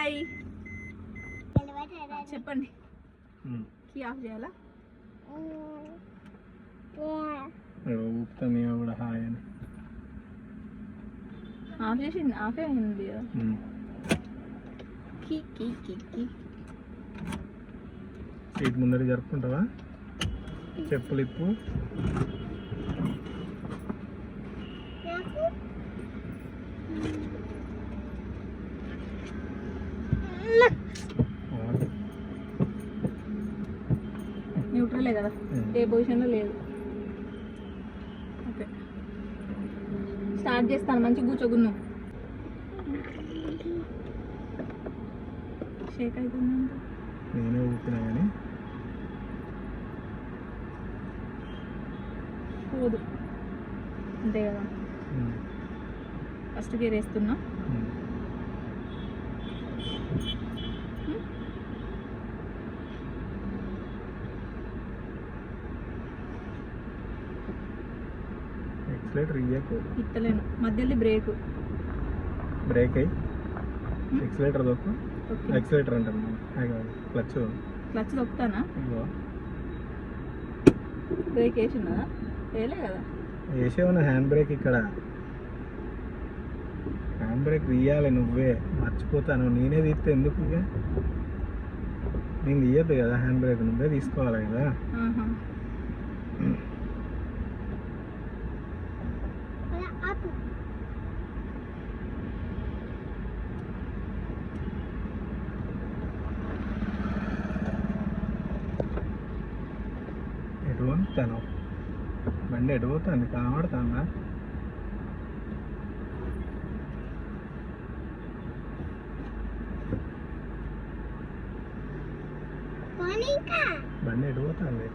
Hi చెప్పండి. Key of చేయాలా? ఊపుతాను కూడా హాయ్ అని. ఆఫ్ చేసింది, ఆఫ్ అయింది. Key key key key seat ముందర జరుపుకుంటావా? చెప్పులు ఇప్పు. న్యూట్రలే కదా, ఏ పొజిషన్లో లేదు. ఓకే స్టార్ట్ చేస్తాను. మంచిగా కూర్చోగున్నాం. షేక్ అవుతుందంట. నేనే ఊపినా కానీ పోదు అంతే కదా. ఫస్ట్ గేర్ వేస్తున్నా. ఎక్సలేటర్ ఇయ్యకు. ఇత్తలేను. మధ్యలో బ్రేక్ అయ్యి ఎక్సలేటర్ దొక్కు. ఎక్సలేటర్ అంటాను, క్లచ్. క్లచ్ దొక్కుతానా? బ్రేక్ వేసినా? వేయలే కదా. వేసేవన్నా హ్యాండ్ బ్రేక్. ఇక్కడ హ్యాండ్ బ్రేక్ తీయాలి నువ్వే. మర్చిపోతాను. నేనే తీస్తే ఎందుకు? ఇక నేను తీయద్దు కదా హ్యాండ్ బ్రేక్, నువ్వే తీసుకోవాలి కదా. ఎటు పోతాను? బండి ఎటు పోతుంది? కనబడుతుందా? బండి ఎటు పోతుంది?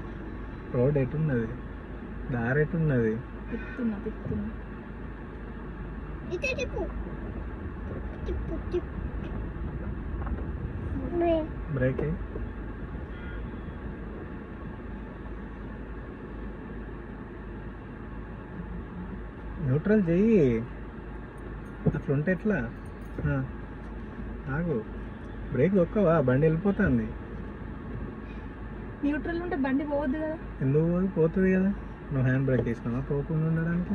రోడ్ ఎటున్నది? దారి ఎటున్నది? బ్రేక్ న్యూట్రల్ చెయ్యి. అట్లుంటే ఎట్లా? ఆగు. బ్రేక్ దొక్కవా? బండి వెళ్ళిపోతుంది. న్యూట్రల్ ఉంటే బండి పోవద్దు కదా. ఎందుకు పోతుంది కదా? నువ్వు హ్యాండ్ బ్రేక్ వేసినావా పోకుండా ఉండడానికి?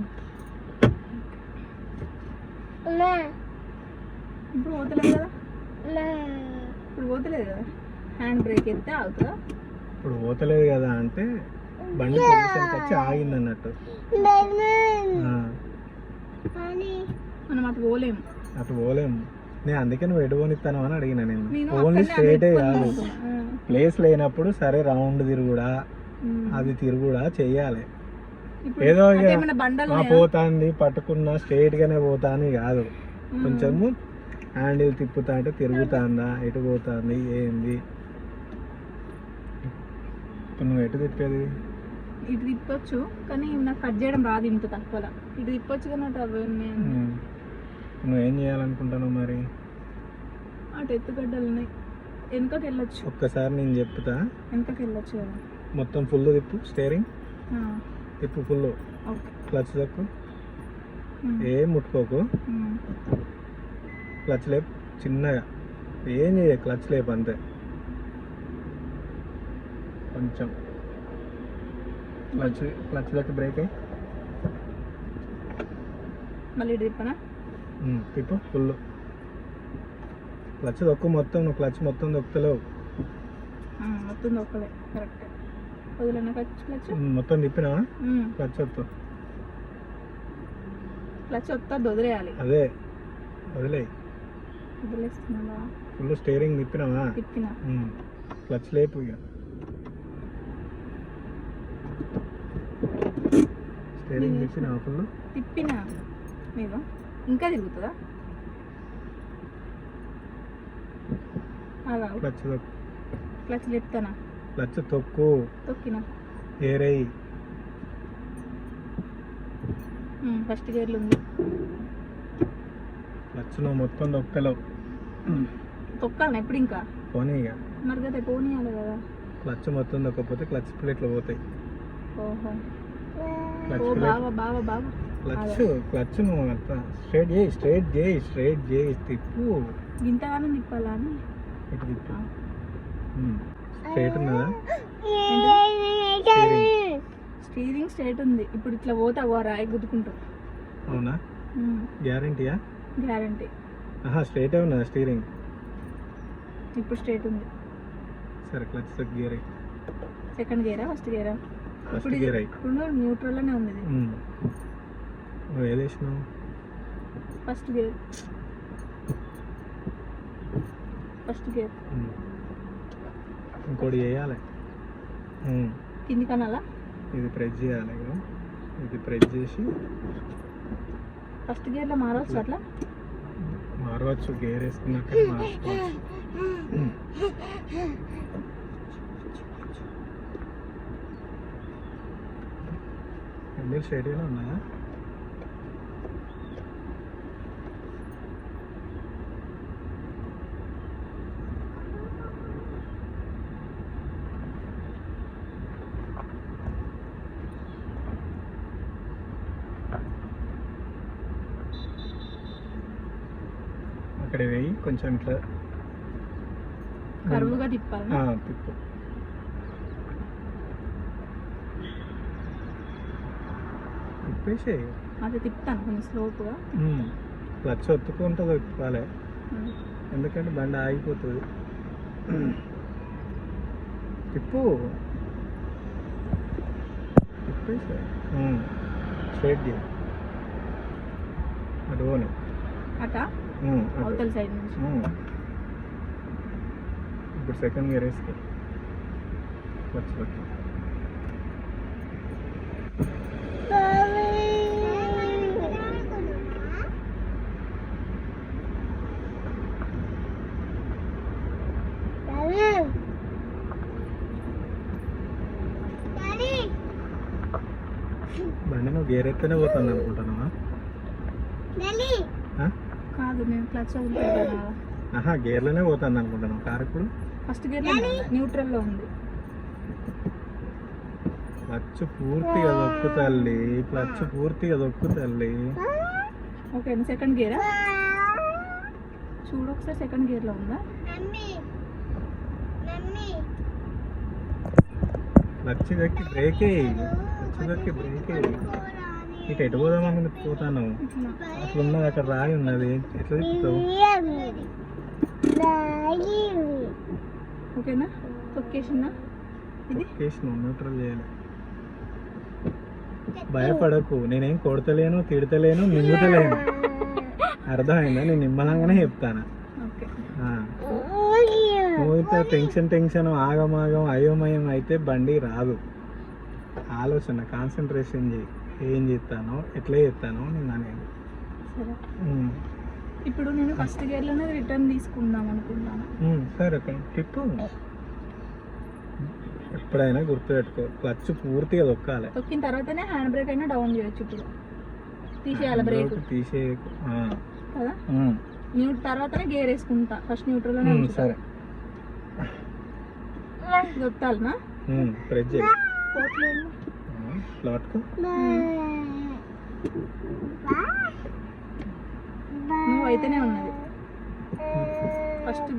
ఇప్పుడు పోతలేదు కదా. ఇప్పుడు పోతలేదు కదా. హ్యాండ్ బ్రేక్ ఎత్తే ఆగుతుందా? ఇప్పుడు పోతలేదు కదా అంటే బండి పొజిషన్కి వచ్చి ఆగింది అన్నట్టు. మనం అటు పోలేము. నేను అందుకే నువ్వు ఎటు పోనిస్తాను అని అడిగినా. నేను ఓన్లీ స్ట్రేటే కాదు, ప్లేస్ లేనప్పుడు సరే రౌండ్ తిరుగుడా అది తిరుగుడా చెయ్యాలి. ఏదో పోతాంది పట్టుకున్నా స్ట్రేట్ గానే పోతాను కాదు. కొంచెము హ్యాండిల్ తిప్పుతా అంటే తిరుగుతాందా, ఎటు పోతుంది, ఏంది. ఇప్పుడు నువ్వు ఎటు తిప్పేది? ఇటు తిప్పొచ్చు కానీ నాకు కట్ చేయడం రాదు ఇంత తక్కువలా. ఇటు తిప్పొచ్చు కానీ అటు అవి నువ్వేం చేయాలనుకుంటాను మరి? అటు ఎత్తుగడ్డలు ఉన్నాయి, వెనుకకి వెళ్ళొచ్చు. ఒక్కసారి నేను చెప్తా, వెనుకకి వెళ్ళొచ్చు కదా. మొత్తం ఫుల్ తిప్పు. స్టీరింగ్ తిప్పు ఫుల్. క్లచ్ దక్కు, ఏం ముట్టుకోకు. క్లచ్ లేపు చిన్నగా. ఏం చేయ క్లచ్ లేపు అంతే. కొంచెం క్లచ్ దక్కు. బ్రేక్ అయ్యి మళ్ళీ తిప్పనా? తిప్పు ఫుల్. క్లచ్ దొక్కు మొత్తం. నువ్వు క్లచ్ మొత్తం దొక్కుతలేవు. మొత్తం దొక్కలే. కరెక్ట్. వదిలేనా క్లచ్? మొత్తం తిప్పినావా? క్లచ్ వస్తుంది వదిలేయాలి. అదే వదిలేయి. వదిలేస్తున్నా. ఫుల్ స్టీరింగ్ తిప్పినావా? తిప్పినా. క్లచ్ లేపు. ఇక స్టీరింగ్ తిప్పినావా? ఫుల్ తిప్పినా. మీరు ఇంకా తిరుగుతుందా? క్లచ్ దొక్కు. క్లచ్ లేపుతానా? క్లచ్ తొక్కు. తొక్కినా. ఏరేయి. ఫస్ట్ గేర్లు ఉంది. క్లచ్ నువ్వు మొత్తం దొక్కలేవు. తొక్కాలనా ఇప్పుడు? ఇంకా పోనీ. ఇక మరి కదా పోనీయాలి కదా. క్లచ్ మొత్తం దొక్కపోతే క్లచ్ ప్లేట్లు పోతాయి. ఓహో క్లచ్ బావా బావా బావా క్లచ్ నువ్వు అట్లా స్ట్రైట్ చేయి తిప్పు. ఇంతగానో తిప్పాలా అని ఇటు తిప్పు. స్ట్రైట్ ఉన్నదా? స్టీరింగ్ స్ట్రైట్ ఉంది. ఇప్పుడు ఇట్లా పోతే అవ్వ రాయి గుద్దుకుంటాం. అవునా? గ్యారంటీయా? గ్యారంటీ. స్ట్రైటే ఉన్నదా స్టీరింగ్? ఇప్పుడు స్ట్రైట్ ఉంది. సరే క్లచ్ గేర్. సెకండ్ గేరా ఫస్ట్ గేరా? First gear. ఇప్పుడు న్యూట్రల్ లోనే ఉంది. ఏది వేసినావు? First gear. ఇంకోటి చేయాలి. కింది కనాలా? ఇది ప్రెస్ చేయాలి. ఇది ప్రెస్ చేసి ఫస్ట్ గేర్లో మారవచ్చు. అట్లా మారవచ్చు. గేర్ వేసుకున్నాక మార్చుకోవచ్చు. మీరు స్ట్రైట్గానే ఉన్నాయా? అక్కడ వేయి కొంచెం ఇట్లా కరువుగా తిప్పాలి. తిప్పు. తిప్పేసేయి. అది తిప్పుతాను కొంచెం స్లోగా. క్లచ్ ఒత్తుకుంటుంది తిప్పాలి, ఎందుకంటే బండి ఆగిపోతుంది. తిప్పు. తిప్పేసేయి. స్ట్రైట్ చేయి. అటు పోనీ. అట అవతల సైడ్ నుంచి. ఇప్పుడు సెకండ్ గేర్ వేసుకో. క్లచ్ బండి నువ్వు గేర్ ఎత్తేనే పోతాను అనుకుంటున్నావా? కాదు, నేను క్లచ్ వదిలిపెట్టాను. గేర్లోనే పోతాను అనుకుంటున్నావు కారు. ఇప్పుడు ఫస్ట్ గేర్ న్యూట్రల్లో ఉంది. క్లచ్ పూర్తిగా దొక్కు తల్లి. క్లచ్ పూర్తిగా దొక్కు తల్లి. ఓకే, సెకండ్ గేరా? చూడు ఒకసారి సెకండ్ గేర్లో ఉందా? క్లచ్ దక్కి బ్రేక్ వేయి. క్లచ్ దక్కి బ్రేక్ వేయి. ఇటు ఎటు పోదామని పోతాను. అట్లా ఉన్నది, అక్కడ రాయి ఉన్నది. ఎట్లా తిప్పుతావు? ఓకేనా? తొక్కేసినా? తొక్కేసినావు. న్యూట్రల్ చేయాలి. భయపడకు, నేనేం కొడతలేను, తిడతలేను, మింగుతలేను. అర్థమైందా? నేను నిమ్మలంగానే చెప్తాను. నువ్వు ఇంత టెన్షన్ ఆగమాగం అయోమయం అయితే బండి రాదు. ఆలోచన, కాన్సన్ట్రేషన్ చేయి. ఏం చేస్తానో, ఎట్లా చేస్తానో నేను అనేది. ఇప్పుడు నేను ఫస్ట్ గేర్లోనే రిటర్న్ తీసుకుందాం అనుకున్నాను. సరే టిప్పు. ఎప్పుడైనా గుర్తుపెట్టుకో, క్లచ్ పూర్తిగా తొక్కాలి. తొక్కిన తర్వాతనే హ్యాండ్ బ్రేక్ అయినా డౌన్ చేయొచ్చు. ఇప్పుడు తీసేయాలి బ్రేక్. తీసేయకు కదా. తర్వాతనే గేర్ వేసుకుంటా. ఫస్ట్ న్యూట్రల్లోనే. సరే దొత్తాలనా? ప్రెస్ చేయి. ప్లాట్కు నువ్వు అయితేనే ఉన్నది ఫస్ట్.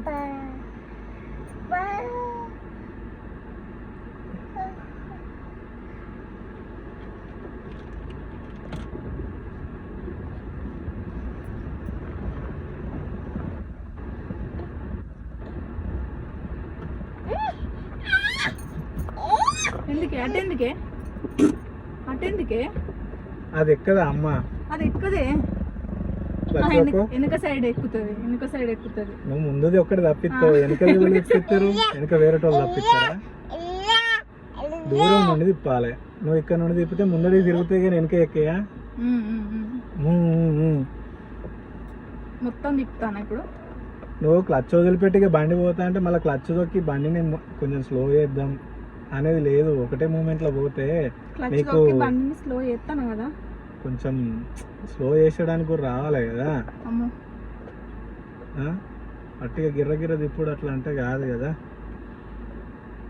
ఎందుకే అటెందుకే? అది ఎక్కదా అమ్మ? అది ఎక్కదే. వెనక సైడ్ ఎక్కుతుంది. నువ్వు ముందుది ఒక్కటి తప్పిస్తావు. వెనక తప్పిస్తారు, వెనక వేరే వాళ్ళు తప్పిస్తారా? దూరం నుండి తిప్పాలి. నువ్వు ఇక్కడ నుండి తిప్పితే ముందడి తిరుగుతాయి కానీ వెనక ఎక్కయా? మొత్తం తిప్పుతాను. ఇప్పుడు నువ్వు క్లచ్ వదిలిపెట్టి బండి పోతా అంటే మళ్ళీ క్లచ్ తొక్కి బండిని కొంచెం స్లో చేద్దాం అనేది లేదు. ఒకటే మూమెంట్లో పోతే నీకు స్లో చేస్తాను కదా, కొంచెం స్లో చేసేయడానికి కూడా రావాలి కదా. అట్టిగా గిర్ర తిప్పుడు అట్లా అంటే కాదు కదా.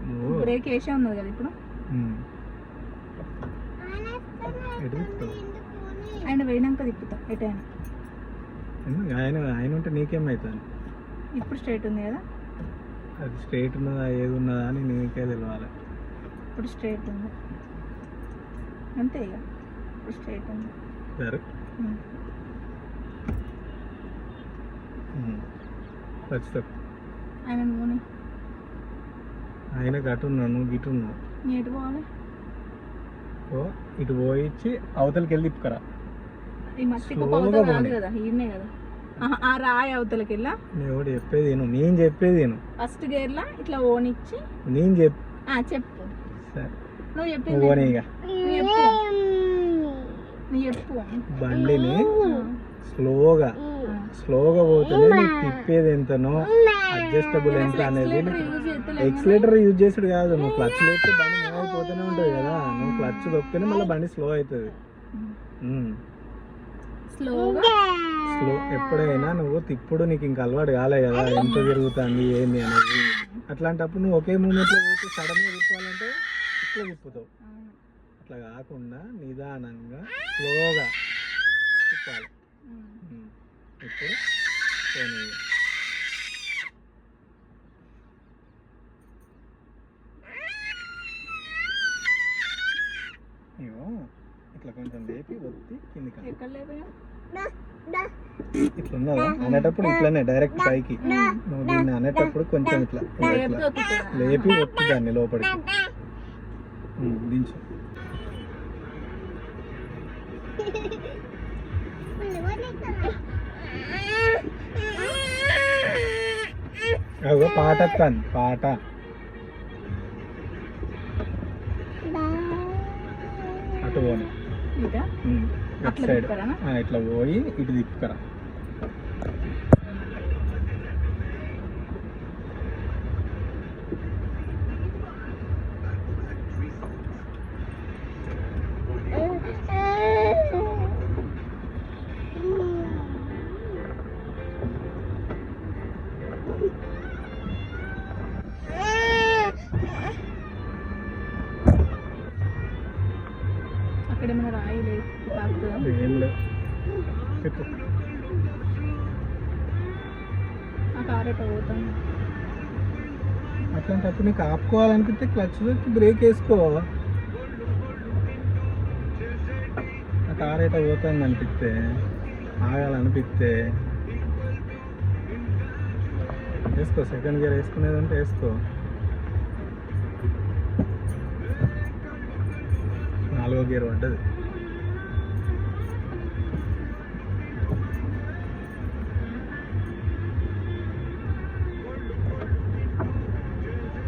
నువ్వు బ్రేక్ వేసే ఉన్నది కదా ఇప్పుడు. ఎటు తిప్పుతావు? ఆయన పోయినాక తిప్పుతా ఎటైనా. ఆయన ఉంటే నీకేమవుతుంది? ఇప్పుడు స్ట్రైట్ ఉంది కదా, అది స్ట్రైట్ ఉన్నదా ఏది ఉన్నదా అని నీకే తెలియాలి. ఇప్పుడు స్ట్రైట్ ఉంది అంతే ఇక, ఇప్పుడు స్ట్రైట్ ఉంది. సరే ఖచ్చితంగా ఆయన పోనీ, ఆయన గట్టున్నావు నువ్వు గిట్టున్నావు. ఎటు పోవాలి? ఓ ఇటు పోయిచ్చి అవతలకి వెళ్ళి తిప్పుకరా. ఈ మట్టి కుప్ప రాదు కదా, ఈయనే కదా. ఆ రాయి అవతలకి వెళ్ళా. నేను చెప్పేది నేను చెప్పేది ఫస్ట్ గేర్లా ఇట్లా ఓనిచ్చి నేను చెప్పు. సరే నువ్వు చెప్పేది నువ్వు చెప్పు. బండిని స్లోగా పోతుంది. నీకు తిప్పేది ఎంతనో అడ్జస్టబుల్ ఎంత అనేది. ఎక్సిలేటర్ యూజ్ చేసుడు కాదు, నువ్వు క్లచ్ లేస్తే బండి మూవ్ అయిపోతూనే ఉంటుంది కదా. నువ్వు క్లచ్ దొక్కితేనే మళ్ళీ బండి స్లో అవుతుంది. స్లో ఎప్పుడైనా నువ్వు తిప్పుడు నీకు ఇంకా అలవాటు కాలే కదా, ఎంత తిరుగుతుంది ఏంది అనేది. అట్లాంటప్పుడు నువ్వు ఒకే మూమెంట్లో పోతే సడన్గా తిప్పాలంటే ఇట్లా తిప్పుతావు. అట్లా కాకుండా నిదానంగా స్లోగా తిప్పాలి. ఇప్పుడు ఇట్లా కొంచెం లేపి ఒత్తి కిందికి. ఇట్లా ఉన్నదా అనేటప్పుడు ఇట్లానే డైరెక్ట్ పైకి. నువ్వు దీన్ని అనేటప్పుడు కొంచెం ఇట్లా లేపి ఒత్తి దాన్ని లోపలికి దించు. అగో పాట వస్తాను, పాట. అటు పోను, అటు సైడ్ ఇట్లా పోయి ఇటు తిప్పుకరా. అక్కడ ఏమైనా రాయి లేదు, ఏం లేదు. ఆ కార్ ఎట్లా పోతాను. అట్లాంటప్పుడు నీకు ఆపుకోవాలనిపిస్తే క్లచ్ దొరికి బ్రేక్ వేసుకో. ఆ కార్ ఎట్లా పోతుంది అనిపిస్తే, ఆగాలనిపిస్తే వేసుకో. సెకండ్ గేర్ వేసుకునేది అంటే వేసుకో. 4వ గేర్ పడ్డది.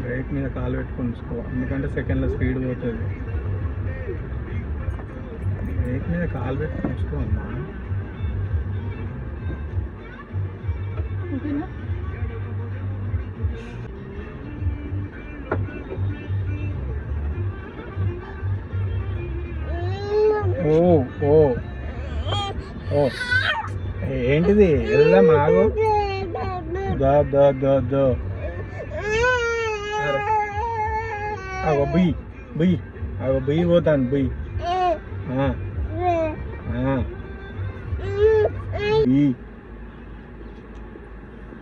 బ్రేక్ మీద కాలు పెట్టుకొని ఉంచుకో, ఎందుకంటే సెకండ్లో స్పీడ్ పోతుంది. బ్రేక్ మీద కాలు పెట్టుకొని ఉంచుకో అమ్మా. ఓ ఓ ఓ ఏంటిది? వెళ్దాం, ఆగు. దో అగో బుయ్యి బుయ్యి, అగో బుయ్యి పోతాను, బుయ్యి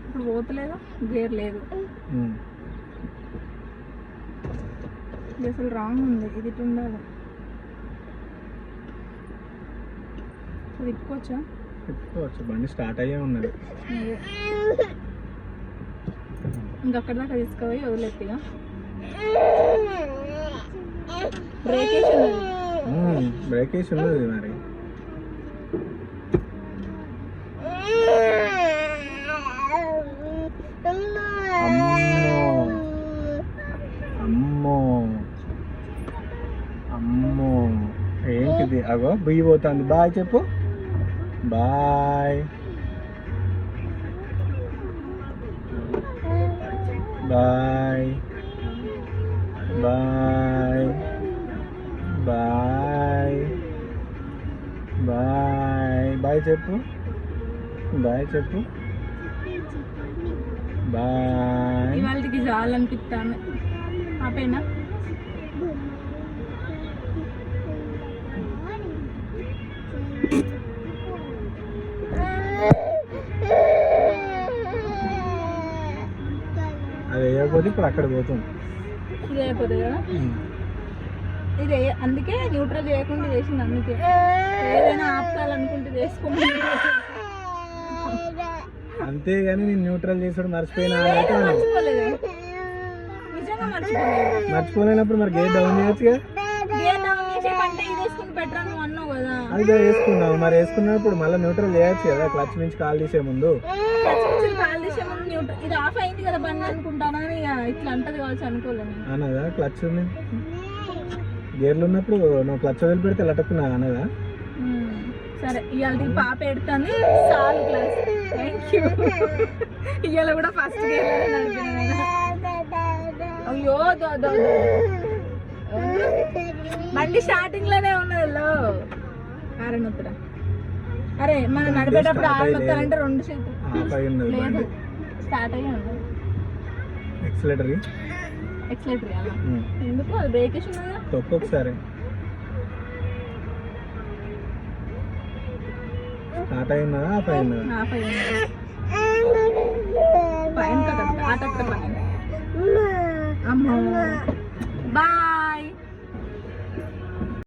ఇప్పుడు పోతలేదు, గేర్ లేదు. ఇది అసలు రాంగ్ ఉంది, ఇది ఇటు ఉండాలి. తిప్పుకోవచ్చా? తిప్పుకోవచ్చు, బండి స్టార్ట్ అయ్యే ఉన్నది. ఇంకక్కడ దాకా తీసుకుపోయి వదిలేట్టుగా. బ్రేక్ వేసి ఉన్నది మరి. అమ్మో అమ్మో ఏంటిది? అగో బియ్యి పోతుంది. బాయ్ చెప్పు, bye bye bye bye bye bye చెప్పు, బాయ్ చెప్పు, బాయ్. ఇవాళకి చాలనిపిస్తాను. ఆపేనా? అది వేయకపోతే ఇప్పుడు అక్కడ పోతుంది. ఇది అయిపోతుంది కదా, ఇది అందుకే న్యూట్రల్ చేయకుండా చేసింది. అందుకే ఏదైనా ఆపుతాలనుకుంటే చేసుకోమని. అంతేగాని నేను న్యూట్రల్ చేసుడు మర్చిపోయినా మర్చిపోలేదు, నిజంగా మర్చిపోలేదు. మర్చిపోలేనప్పుడు మరి గేట్ డౌన్ చేయొచ్చుగా. గేట్ డౌన్ చేసే కంటే ఇది వేసుకుని పెట్టరా నువ్వు అన్నావు కదా. అది వేసుకున్నావు, మరి వేసుకున్నప్పుడు మళ్ళీ న్యూట్రల్ చేయొచ్చు కదా. క్లచ్ నుంచి కాల్ తీసే ముందు కాల్ తీసే ముందు న్యూట్రల్. ఇది ఆఫ్ అయింది కదా బండి అనుకుంటానా, ఇట్లా అంటది కావచ్చు అనుకోలేదు అనదా. క్లచ్ ఉంది గేర్లు ఉన్నప్పుడు నువ్వు క్లచ్ వదిలి పెడితే లటక్కున్నా అనదా. సరే ఇవాళ పాప ఎడుతుంది చాలు క్లాస్. Thank you. ఇవాళ కూడా ఫస్ట్ గేర్ అయ్యో బండి స్టార్టింగ్ లోనే ఉన్నది. అరే నొత్తురా, అరే మనం నడిపేటప్పుడు ఆరు నొత్తాలంటే రెండు చేతులు లేదు, స్టార్ట్ అయ్యి ఉన్నది. ఎక్సలేటర్ ఎందుకు అది బ్రేక్ వేసి ఉన్నదా. ఒక్కొక్కసారి స్టార్ట్ అయినా పైన పైన అమ్మో